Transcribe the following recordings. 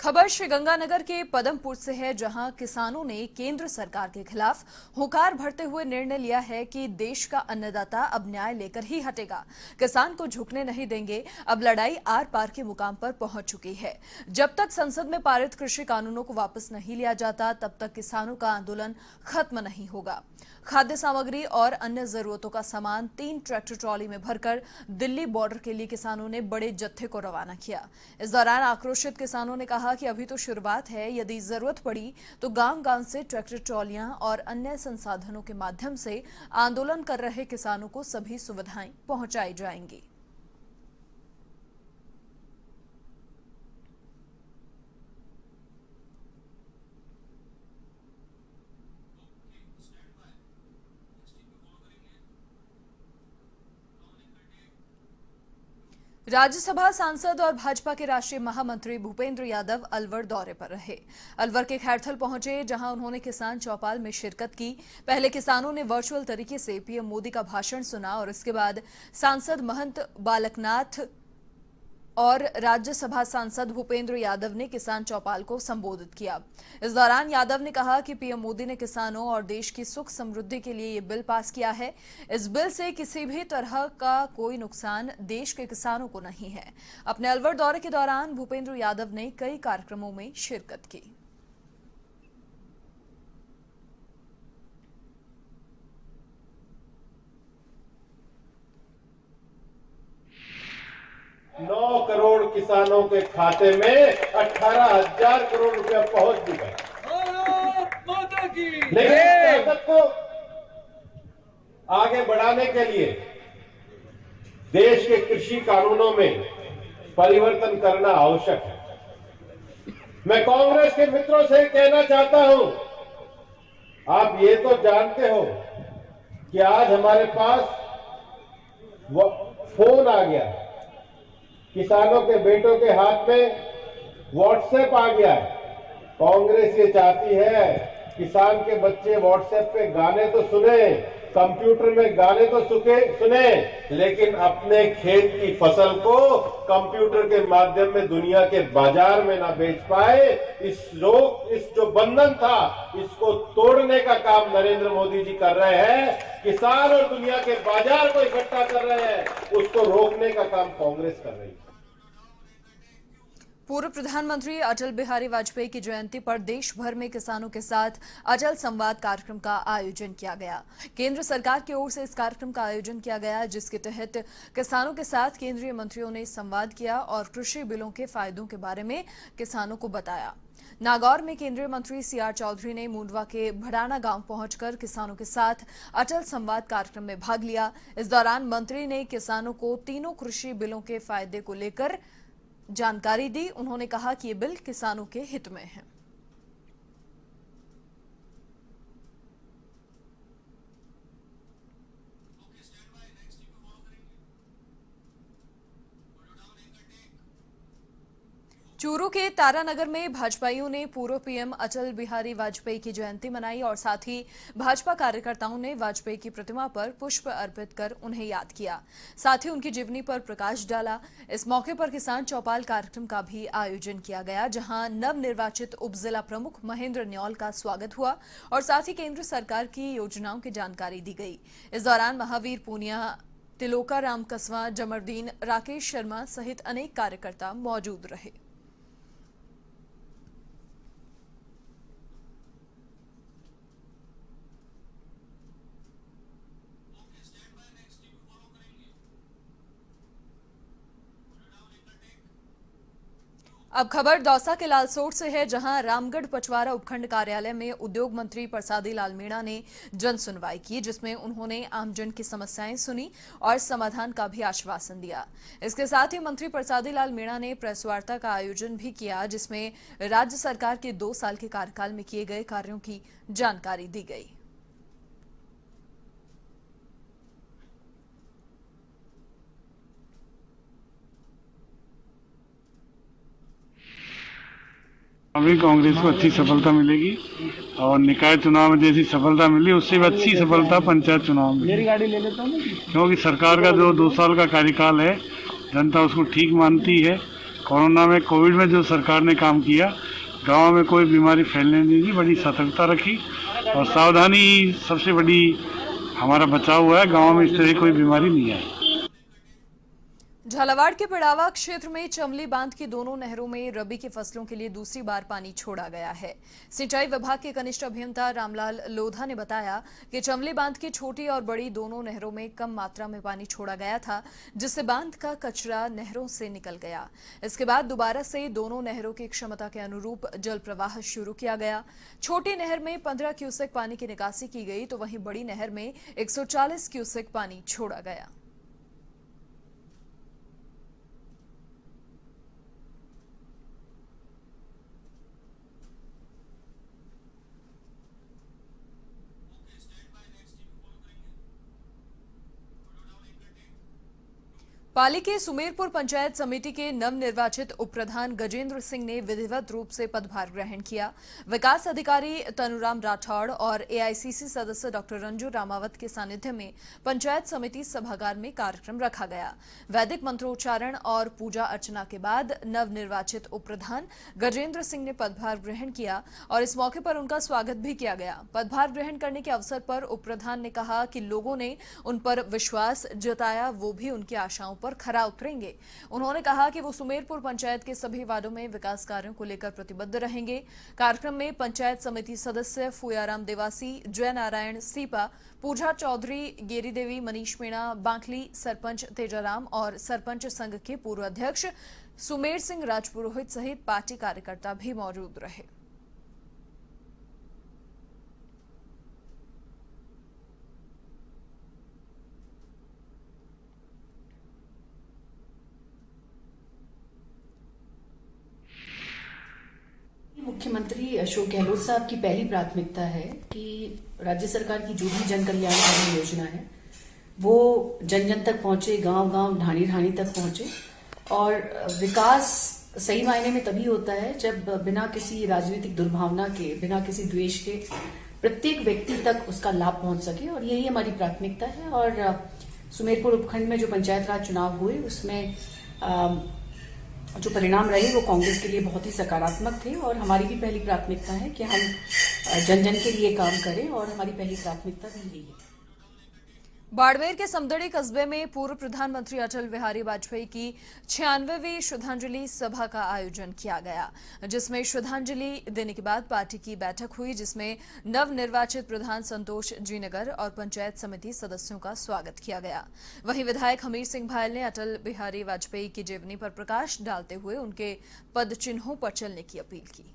खबर श्रीगंगानगर के पदमपुर से है, जहां किसानों ने केंद्र सरकार के खिलाफ हुंकार भरते हुए निर्णय लिया है कि देश का अन्नदाता अब न्याय लेकर ही हटेगा। किसान को झुकने नहीं देंगे। अब लड़ाई आर पार के मुकाम पर पहुंच चुकी है। जब तक संसद में पारित कृषि कानूनों को वापस नहीं लिया जाता, तब तक किसानों का आंदोलन खत्म नहीं होगा। खाद्य सामग्री और अन्य जरूरतों का सामान 3 ट्रैक्टर ट्रॉली में भरकर दिल्ली बॉर्डर के लिए किसानों ने बड़े जत्थे को रवाना किया। इस दौरान आक्रोशित किसानों ने कहा कि अभी तो शुरुआत है, यदि जरूरत पड़ी तो गांव-गांव से ट्रैक्टर ट्रॉलियां और अन्य संसाधनों के माध्यम से आंदोलन कर रहे किसानों को सभी सुविधाएं पहुंचाई जाएंगी। राज्यसभा सांसद और भाजपा के राष्ट्रीय महामंत्री भूपेंद्र यादव अलवर दौरे पर रहे। अलवर के खैरथल पहुंचे, जहां उन्होंने किसान चौपाल में शिरकत की। पहले किसानों ने वर्चुअल तरीके से पीएम मोदी का भाषण सुना और इसके बाद सांसद महंत बालकनाथ और राज्यसभा सांसद भूपेंद्र यादव ने किसान चौपाल को संबोधित किया। इस दौरान यादव ने कहा कि पीएम मोदी ने किसानों और देश की सुख समृद्धि के लिए ये बिल पास किया है। इस बिल से किसी भी तरह का कोई नुकसान देश के किसानों को नहीं है। अपने अलवर दौरे के दौरान भूपेंद्र यादव ने कई कार्यक्रमों में शिरकत की। नौ करोड़ किसानों के खाते में 18,000 करोड़ रुपया पहुंच भी गए। लेकिन इस ताकत को आगे बढ़ाने के लिए देश के कृषि कानूनों में परिवर्तन करना आवश्यक है। मैं कांग्रेस के मित्रों से कहना चाहता हूं, आप ये तो जानते हो कि आज हमारे पास फोन आ गया, किसानों के बेटों के हाथ में व्हाट्सएप आ गया है। कांग्रेस ये चाहती है किसान के बच्चे व्हाट्सएप पे गाने तो सुने, कंप्यूटर में गाने तो सुने, लेकिन अपने खेत की फसल को कंप्यूटर के माध्यम में दुनिया के बाजार में ना बेच पाए। इस जो बंधन था, इसको तोड़ने का काम नरेंद्र मोदी जी कर रहे हैं। किसान और दुनिया के बाजार को इकट्ठा कर रहे हैं, उसको रोकने का काम कांग्रेस कर रही है। पूर्व प्रधानमंत्री अटल बिहारी वाजपेयी की जयंती पर देश भर में किसानों के साथ अटल संवाद कार्यक्रम का आयोजन किया गया। केंद्र सरकार की ओर से इस कार्यक्रम का आयोजन किया गया, जिसके तहत किसानों के साथ केंद्रीय मंत्रियों ने संवाद किया और कृषि बिलों के फायदों के बारे में किसानों को बताया। नागौर में केंद्रीय मंत्री सीआर चौधरी ने मुंडवा के भड़ाना गांव पहुंचकर किसानों के साथ अटल संवाद कार्यक्रम में भाग लिया। इस दौरान मंत्री ने किसानों को तीनों कृषि बिलों के फायदे को लेकर जानकारी दी। उन्होंने कहा कि ये बिल किसानों के हित में है। चूरू के तारानगर में भाजपाइयों ने पूर्व पीएम अटल बिहारी वाजपेयी की जयंती मनाई और साथ ही भाजपा कार्यकर्ताओं ने वाजपेयी की प्रतिमा पर पुष्प अर्पित कर उन्हें याद किया। साथ ही उनकी जीवनी पर प्रकाश डाला। इस मौके पर किसान चौपाल कार्यक्रम का भी आयोजन किया गया, जहां नवनिर्वाचित उप जिला प्रमुख महेंद्र न्यौल का स्वागत हुआ और साथ ही केंद्र सरकार की योजनाओं की जानकारी दी गई। इस दौरान महावीर पूनिया, तिलोका राम कसवा, जमरदीन, राकेश शर्मा सहित अनेक कार्यकर्ता मौजूद रहे। अब खबर दौसा के लालसोट से है, जहां रामगढ़ पचवारा उपखंड कार्यालय में उद्योग मंत्री प्रसादी लाल मीणा ने जन सुनवाई की, जिसमें उन्होंने आमजन की समस्याएं सुनी और समाधान का भी आश्वासन दिया। इसके साथ ही मंत्री प्रसादी लाल मीणा ने प्रेस वार्ता का आयोजन भी किया, जिसमें राज्य सरकार के 2 साल के कार्यकाल में किए गए कार्यों की जानकारी दी गई। अभी कांग्रेस को अच्छी सफलता मिलेगी और निकाय चुनाव में जैसी सफलता मिली उससे भी अच्छी सफलता पंचायत चुनाव में, मेरी गाड़ी ले लेता हूँ, क्योंकि सरकार का जो 2 साल का कार्यकाल है जनता उसको ठीक मानती है कोरोना में, कोविड में जो सरकार ने काम किया, गांव में कोई बीमारी फैलने नहीं दी, बड़ी सतर्कता रखी और सावधानी सबसे बड़ी हमारा बचाव हुआ है। गांव में इस तरह कोई बीमारी नहीं आई। झालावाड़ के पिड़ावा क्षेत्र में चमली बांध की दोनों नहरों में रबी की फसलों के लिए दूसरी बार पानी छोड़ा गया है। सिंचाई विभाग के कनिष्ठ अभियंता रामलाल लोधा ने बताया कि चमली बांध की छोटी और बड़ी दोनों नहरों में कम मात्रा में पानी छोड़ा गया था, जिससे बांध का कचरा नहरों से निकल गया। इसके बाद दोबारा से दोनों नहरों की क्षमता के अनुरूप जल प्रवाह शुरू किया गया। छोटी नहर में 15 क्यूसेक पानी की निकासी की गई, तो वहीं बड़ी नहर में 140 क्यूसेक पानी छोड़ा गया। पाली के सुमेरपुर पंचायत समिति के नवनिर्वाचित उपप्रधान गजेंद्र सिंह ने विधिवत रूप से पदभार ग्रहण किया। विकास अधिकारी तनुराम राठौड़ और एआईसीसी सदस्य डॉक्टर रंजू रामावत के सानिध्य में पंचायत समिति सभागार में कार्यक्रम रखा गया। वैदिक मंत्रोच्चारण और पूजा अर्चना के बाद नवनिर्वाचित उपप्रधान गजेंद्र सिंह ने पदभार ग्रहण किया और इस मौके पर उनका स्वागत भी किया गया। पदभार ग्रहण करने के अवसर पर उपप्रधान ने कहा कि लोगों ने उन पर विश्वास जताया, वो भी उनकी आशाओं पर खरा उतरेंगे। उन्होंने कहा कि वो सुमेरपुर पंचायत के सभी वार्डों में विकास कार्यों को लेकर प्रतिबद्ध रहेंगे। कार्यक्रम में पंचायत समिति सदस्य फुयाराम देवासी, जय नारायण सीपा, पूजा चौधरी, गेरी देवी, मनीष मीणा, बांकली, सरपंच तेजाराम और सरपंच संघ के पूर्व अध्यक्ष सुमेर सिंह राजपुरोहित सहित पार्टी कार्यकर्ता भी मौजूद रहे। मुख्यमंत्री अशोक गहलोत साहब की पहली प्राथमिकता है कि राज्य सरकार की जो भी जन कल्याणकारी योजना है वो जन जन तक पहुंचे, गांव गांव, ढाणी ढाणी तक पहुंचे। और विकास सही मायने में तभी होता है जब बिना किसी राजनीतिक दुर्भावना के, बिना किसी द्वेष के प्रत्येक व्यक्ति तक उसका लाभ पहुंच सके, और यही हमारी प्राथमिकता है। और सुमेरपुर उपखंड में जो पंचायत राज चुनाव हुए उसमें जो परिणाम रहे वो कांग्रेस के लिए बहुत ही सकारात्मक थे, और हमारी भी पहली प्राथमिकता है कि हम जन जन के लिए काम करें, और हमारी पहली प्राथमिकता भी यही है। बाड़मेर के समदड़ी कस्बे में पूर्व प्रधानमंत्री अटल बिहारी वाजपेयी की 96वीं श्रद्धांजलि सभा का आयोजन किया गया, जिसमें श्रद्धांजलि देने के बाद पार्टी की बैठक हुई, जिसमें नवनिर्वाचित प्रधान संतोष जीनगर और पंचायत समिति सदस्यों का स्वागत किया गया। वहीं विधायक हमीर सिंह भायल ने अटल बिहारी वाजपेयी की जीवनी पर प्रकाश डालते हुए उनके पद चिन्हों पर चलने की अपील की।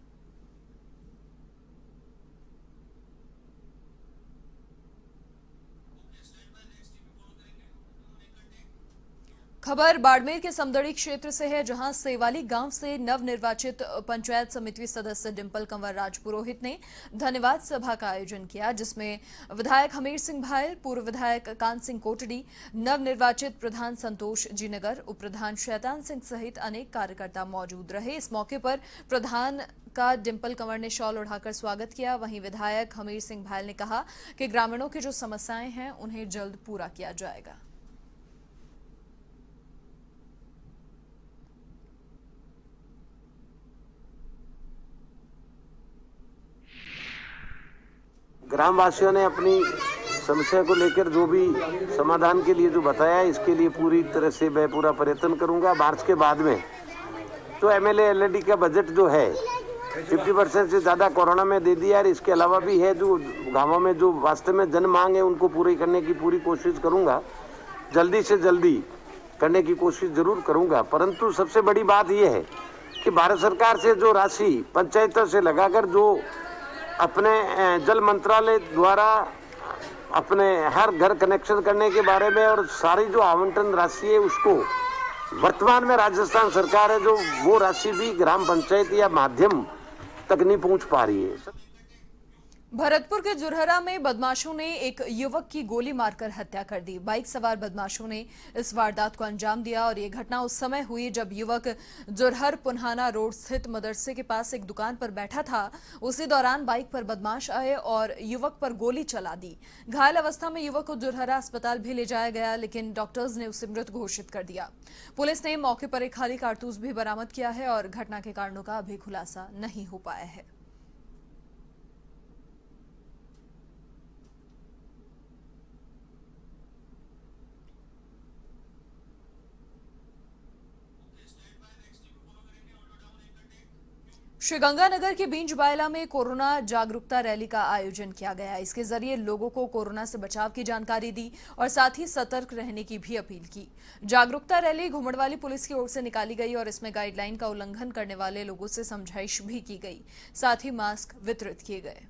खबर बाड़मेर के समदड़ी क्षेत्र से है, जहां सेवाली गांव से नवनिर्वाचित पंचायत समिति सदस्य डिंपल कंवर राजपुरोहित ने धन्यवाद सभा का आयोजन किया, जिसमें विधायक हमीर सिंह भायल, पूर्व विधायक कान सिंह कोटड़ी, नवनिर्वाचित प्रधान संतोष जीनगर, उप प्रधान शैतान सिंह सहित अनेक कार्यकर्ता मौजूद रहे। इस मौके पर प्रधान का डिंपल कंवर ने शॉल उठाकर स्वागत किया। वहीं विधायक हमीर सिंह भायल ने कहा कि ग्रामीणों की जो समस्याएं हैं उन्हें जल्द पूरा किया जाएगा। ग्रामवासियों ने अपनी समस्या को लेकर जो भी समाधान के लिए जो बताया, इसके लिए पूरी तरह से मैं पूरा प्रयत्न करूंगा। मार्च के बाद में तो एमएलए एलईडी का बजट जो है 50% से ज़्यादा कोरोना में दे दिया, और इसके अलावा भी है जो गांवों में जो वास्तव में जन मांग है उनको पूरी करने की पूरी कोशिश करूंगा। जल्दी से जल्दी करने की कोशिश जरूर करूंगा। परंतु सबसे बड़ी बात यह है कि भारत सरकार से जो राशि पंचायतों से लगाकर जो अपने जल मंत्रालय द्वारा अपने हर घर कनेक्शन करने के बारे में और सारी जो आवंटन राशि है उसको वर्तमान में राजस्थान सरकार है जो वो राशि भी ग्राम पंचायत या माध्यम तक नहीं पहुंच पा रही है। भरतपुर के जुरहरा में बदमाशों ने एक युवक की गोली मारकर हत्या कर दी। बाइक सवार बदमाशों ने इस वारदात को अंजाम दिया और ये घटना उस समय हुई जब युवक जुरहर पुन्हाना रोड स्थित मदरसे के पास एक दुकान पर बैठा था। उसी दौरान बाइक पर बदमाश आए और युवक पर गोली चला दी। घायल अवस्था में युवक को जुरहरा अस्पताल भी ले जाया गया, लेकिन डॉक्टर्स ने उसे मृत घोषित कर दिया। पुलिस ने मौके पर एक खाली कारतूस भी बरामद किया है और घटना के कारणों का अभी खुलासा नहीं हो पाया है। श्रीगंगानगर के बींज बायला में कोरोना जागरूकता रैली का आयोजन किया गया। इसके जरिए लोगों को कोरोना से बचाव की जानकारी दी और साथ ही सतर्क रहने की भी अपील की। जागरूकता रैली घुमड़वाली पुलिस की ओर से निकाली गई और इसमें गाइडलाइन का उल्लंघन करने वाले लोगों से समझाइश भी की गई। साथ ही मास्क वितरित किए गए।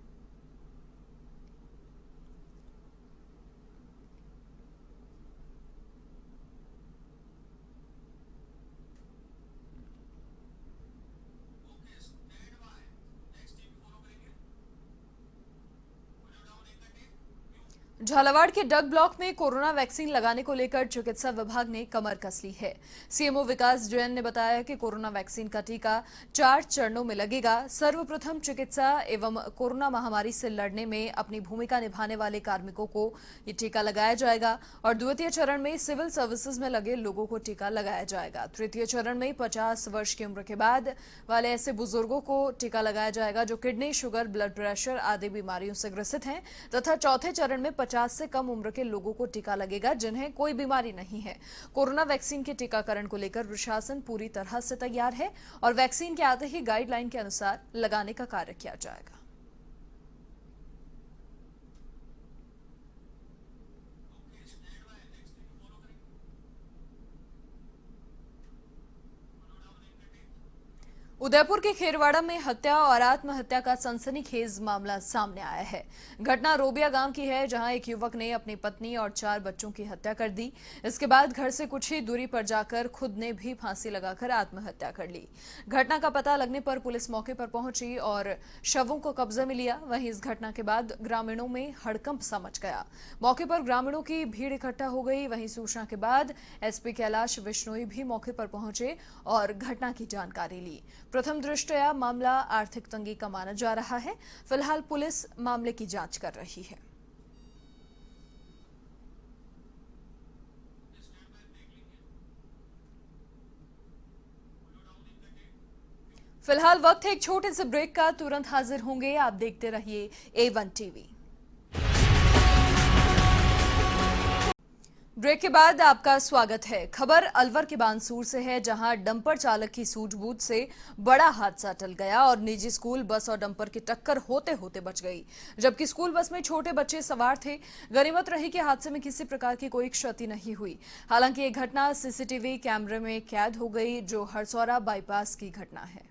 झालावाड़ के डग ब्लॉक में कोरोना वैक्सीन लगाने को लेकर चिकित्सा विभाग ने कमर कस ली है। सीएमओ विकास जैन ने बताया कि कोरोना वैक्सीन का टीका 4 चरणों में लगेगा। सर्वप्रथम चिकित्सा एवं कोरोना महामारी से लड़ने में अपनी भूमिका निभाने वाले कार्मिकों को ये टीका लगाया जाएगा और द्वितीय चरण में सिविल सर्विसेज में लगे लोगों को टीका लगाया जाएगा। तृतीय चरण में 50 वर्ष की उम्र के बाद वाले ऐसे बुजुर्गों को टीका लगाया जाएगा जो किडनी, शुगर, ब्लड प्रेशर आदि बीमारियों से ग्रसित हैं तथा चौथे चरण में 50 से कम उम्र के लोगों को टीका लगेगा जिन्हें कोई बीमारी नहीं है। कोरोना वैक्सीन के टीकाकरण को लेकर प्रशासन पूरी तरह से तैयार है और वैक्सीन के आते ही गाइडलाइन के अनुसार लगाने का कार्य किया जाएगा। उदयपुर के खेरवाड़ा में हत्या और आत्महत्या का सनसनीखेज मामला सामने आया है। घटना रोबिया गांव की है, जहां एक युवक ने अपनी पत्नी और 4 बच्चों की हत्या कर दी। इसके बाद घर से कुछ ही दूरी पर जाकर खुद ने भी फांसी लगाकर आत्महत्या कर ली। घटना का पता लगने पर पुलिस मौके पर पहुंची और शवों को कब्जे में लिया। वहीं इस घटना के बाद ग्रामीणों में हड़कंप सा मच गया। मौके पर ग्रामीणों की भीड़ इकट्ठा हो गई। वहीं सूचना के बाद एसपी कैलाश विश्नोई भी मौके पर पहुंचे और घटना की जानकारी ली। प्रथम दृष्टया मामला आर्थिक तंगी का माना जा रहा है। फिलहाल पुलिस मामले की जांच कर रही है। फिलहाल वक्त है एक छोटे से ब्रेक का। तुरंत हाजिर होंगे। आप देखते रहिए A1 टीवी। ब्रेक के बाद आपका स्वागत है। खबर अलवर के बानसूर से है, जहां डंपर चालक की सूझबूझ से बड़ा हादसा टल गया और निजी स्कूल बस और डंपर की टक्कर होते होते बच गई, जबकि स्कूल बस में छोटे बच्चे सवार थे। गनीमत रही कि हादसे में किसी प्रकार की कोई क्षति नहीं हुई। हालांकि ये घटना सीसीटीवी कैमरे में कैद हो गई, जो हरसौरा बाईपास की घटना है।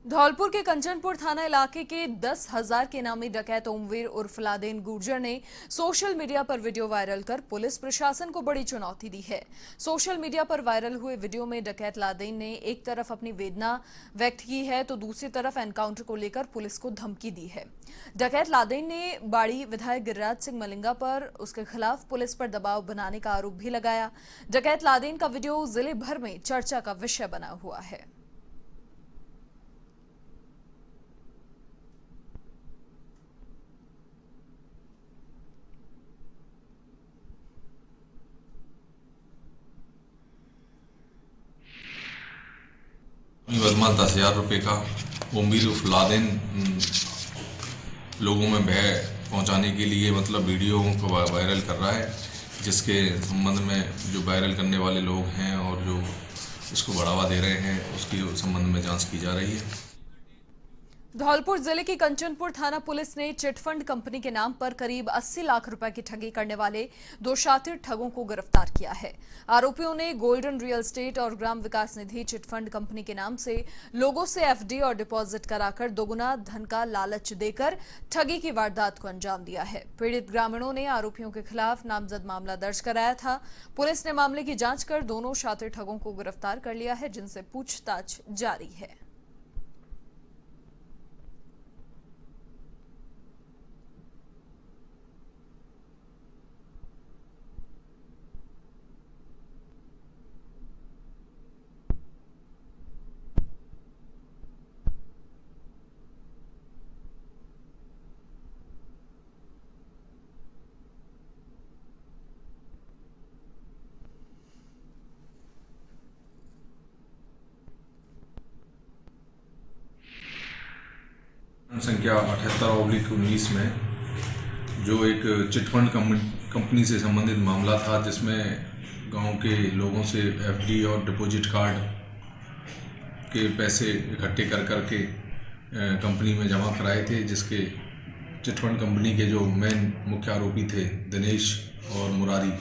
धौलपुर के कंचनपुर थाना इलाके के 10,000 के नामी डकैत ओमवीर उर्फ लादेन गुर्जर ने सोशल मीडिया पर वीडियो वायरल कर पुलिस प्रशासन को बड़ी चुनौती दी है। सोशल मीडिया पर वायरल हुए वीडियो में डकैत लादेन ने एक तरफ अपनी वेदना व्यक्त की है तो दूसरी तरफ एनकाउंटर को लेकर पुलिस को धमकी दी है। डकैत लादेन ने बाड़ी विधायक गिरिराज सिंह मलिंगा पर उसके खिलाफ पुलिस पर दबाव बनाने का आरोप भी लगाया। डकैत लादेन का वीडियो जिले भर में चर्चा का विषय बना हुआ है। वर्मा 10,000 रुपये का ओमवीर उर्फ लादेन लोगों में भय पहुंचाने के लिए वीडियो को वायरल कर रहा है, जिसके संबंध में जो वायरल करने वाले लोग हैं और जो इसको बढ़ावा दे रहे हैं उसकी संबंध में जांच की जा रही है। धौलपुर जिले की कंचनपुर थाना पुलिस ने चिटफंड कंपनी के नाम पर करीब 80 लाख रुपए की ठगी करने वाले 2 शातिर ठगों को गिरफ्तार किया है। आरोपियों ने गोल्डन रियल एस्टेट और ग्राम विकास निधि चिटफंड कंपनी के नाम से लोगों से एफडी और डिपॉजिट कराकर दोगुना धन का लालच देकर ठगी की वारदात को अंजाम दिया है। पीड़ित ग्रामीणों ने आरोपियों के खिलाफ नामजद मामला दर्ज कराया था। पुलिस ने मामले की जांच कर दोनों शातिर ठगों को गिरफ्तार कर लिया है, जिनसे पूछताछ जारी है। संख्या 78/19 में जो एक चिटफंड कंपनी से संबंधित मामला था, जिसमें गांव के लोगों से एफडी और डिपॉजिट कार्ड के पैसे इकट्ठे कर करके कंपनी में जमा कराए थे, जिसके चिटफंड कंपनी के जो मेन मुख्य आरोपी थे दिनेश और मुरारी,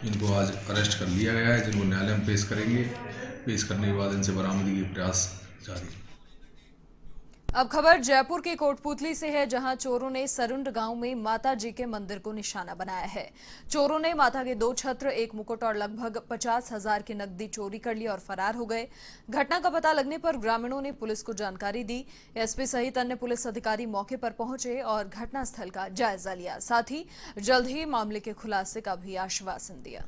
इनको आज अरेस्ट कर लिया गया है, जिनको न्यायालय में पेश करेंगे। पेश करने के बाद इनसे बरामदगी के प्रयास जारी। अब खबर जयपुर के कोटपुतली से है, जहां चोरों ने सरुंड गांव में माता जी के मंदिर को निशाना बनाया है। चोरों ने माता के 2 छत्र, 1 मुकुट और लगभग 50,000 की नकदी चोरी कर ली और फरार हो गए। घटना का पता लगने पर ग्रामीणों ने पुलिस को जानकारी दी। एसपी सहित अन्य पुलिस अधिकारी मौके पर पहुंचे और घटनास्थल का जायजा लिया। साथ ही जल्द ही मामले के खुलासे का भी आश्वासन दिया।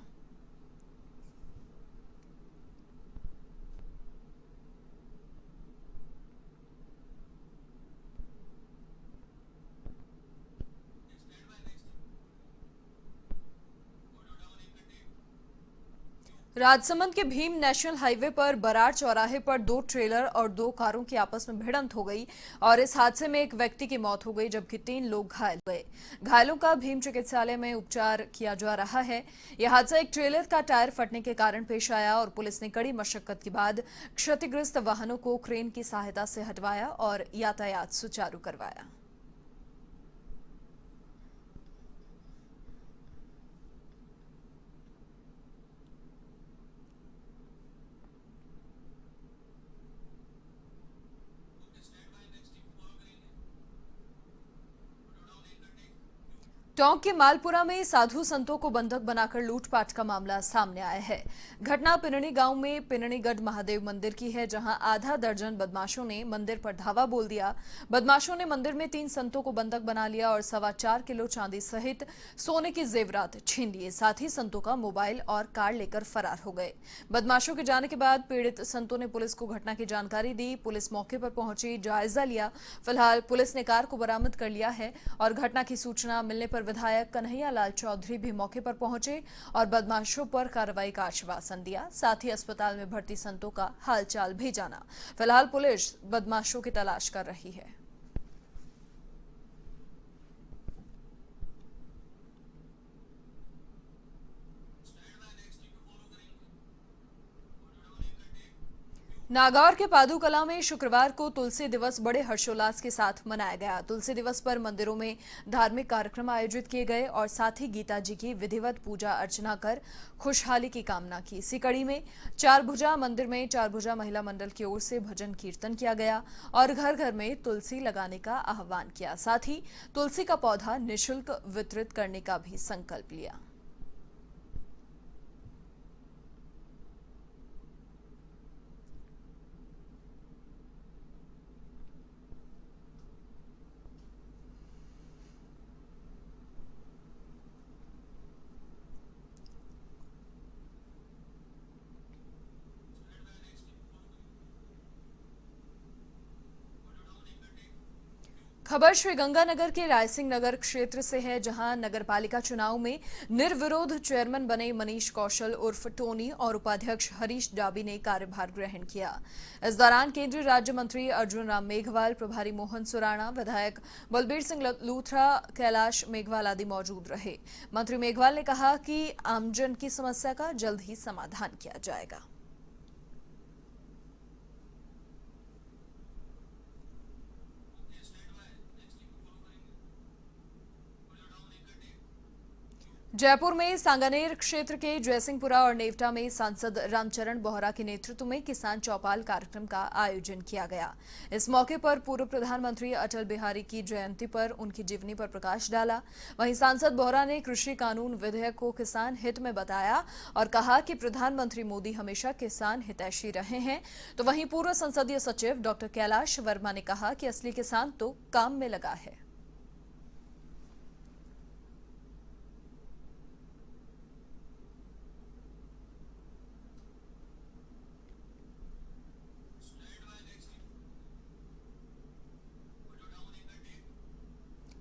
राजसमंद के भीम नेशनल हाईवे पर बराड़ चौराहे पर 2 ट्रेलर और 2 कारों की आपस में भिड़ंत हो गई और इस हादसे में एक व्यक्ति की मौत हो गई, जबकि 3 लोग घायल हुए। घायलों का भीम चिकित्सालय में उपचार किया जा रहा है। यह हादसा एक ट्रेलर का टायर फटने के कारण पेश आया और पुलिस ने कड़ी मशक्कत के बाद क्षतिग्रस्त वाहनों को क्रेन की सहायता से हटवाया और यातायात सुचारू करवाया। टोंक के मालपुरा में साधु संतों को बंधक बनाकर लूटपाट का मामला सामने आया है। घटना पिनणी गांव में पिनणीगढ़ महादेव मंदिर की है, जहां आधा दर्जन बदमाशों ने मंदिर पर धावा बोल दिया। बदमाशों ने मंदिर में 3 संतों को बंधक बना लिया और 4.25 किलो चांदी सहित सोने की जेवरात छीन लिए। साथ ही संतों का मोबाइल और कार लेकर फरार हो गए। बदमाशों के जाने के बाद पीड़ित संतों ने पुलिस को घटना की जानकारी दी। पुलिस मौके पर पहुंची, जायजा लिया। फिलहाल पुलिस ने कार को बरामद कर लिया है और घटना की सूचना मिलने पर विधायक कन्हैया लाल चौधरी भी मौके पर पहुंचे और बदमाशों पर कार्रवाई का आश्वासन दिया। साथ ही अस्पताल में भर्ती संतों का हालचाल भी जाना। फिलहाल पुलिस बदमाशों की तलाश कर रही है। नागौर के पादुकला में शुक्रवार को तुलसी दिवस बड़े हर्षोल्लास के साथ मनाया गया। तुलसी दिवस पर मंदिरों में धार्मिक कार्यक्रम आयोजित किए गए और साथ ही गीता जी की विधिवत पूजा अर्चना कर खुशहाली की कामना की। इसी कड़ी में चारभुजा मंदिर में चारभुजा महिला मंडल की ओर से भजन कीर्तन किया गया और घर घर में तुलसी लगाने का आह्वान किया। साथ ही तुलसी का पौधा निःशुल्क वितरित करने का भी संकल्प लिया। खबर श्रीगंगानगर के रायसिंह नगर क्षेत्र से है, जहां नगरपालिका चुनाव में निर्विरोध चेयरमैन बने मनीष कौशल उर्फ टोनी और उपाध्यक्ष हरीश डाबी ने कार्यभार ग्रहण किया। इस दौरान केंद्रीय राज्य मंत्री अर्जुन राम मेघवाल, प्रभारी मोहन सुराणा, विधायक बलबीर सिंह लूथरा, कैलाश मेघवाल आदि मौजूद रहे। मंत्री मेघवाल ने कहा कि आमजन की समस्या का जल्द ही समाधान किया जाएगा। जयपुर में सांगानेर क्षेत्र के जयसिंहपुरा और नेवटा में सांसद रामचरण बोहरा के नेतृत्व में किसान चौपाल कार्यक्रम का आयोजन किया गया। इस मौके पर पूर्व प्रधानमंत्री अटल बिहारी की जयंती पर उनकी जीवनी पर प्रकाश डाला। वहीं सांसद बोहरा ने कृषि कानून विधेयक को किसान हित में बताया और कहा कि प्रधानमंत्री मोदी हमेशा किसान हितैषी रहे हैं। तो वहीं पूर्व संसदीय सचिव डॉक्टर कैलाश वर्मा ने कहा कि असली किसान तो काम में लगा है।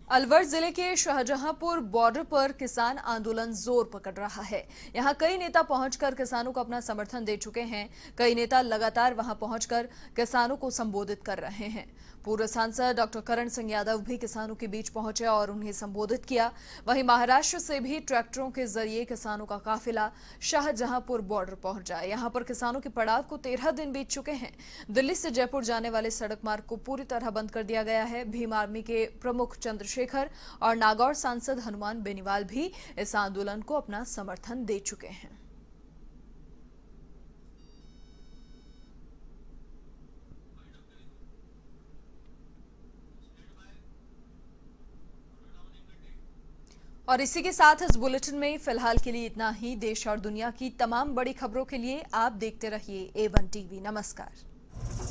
अलवर जिले के शाहजहांपुर बॉर्डर पर किसान आंदोलन जोर पकड़ रहा है। यहां कई नेता पहुंचकर किसानों को अपना समर्थन दे चुके हैं। कई नेता लगातार वहां पहुंचकर किसानों को संबोधित कर रहे हैं। पूर्व सांसद डॉक्टर करण सिंह यादव भी किसानों के बीच पहुंचे और उन्हें संबोधित किया। वहीं महाराष्ट्र से भी ट्रैक्टरों के जरिए किसानों का काफिला शाहजहांपुर बॉर्डर पहुंचा। यहां पर किसानों के पड़ाव को 13 दिन बीत चुके हैं। दिल्ली से जयपुर जाने वाले सड़क मार्ग को पूरी तरह बंद कर दिया गया है। भीम आर्मी के प्रमुख चंद्रशेखर और नागौर सांसद हनुमान बेनीवाल भी इस आंदोलन को अपना समर्थन दे चुके हैं। और इसी के साथ इस बुलेटिन में फिलहाल के लिए इतना ही। देश और दुनिया की तमाम बड़ी खबरों के लिए आप देखते रहिए A1 टीवी। नमस्कार।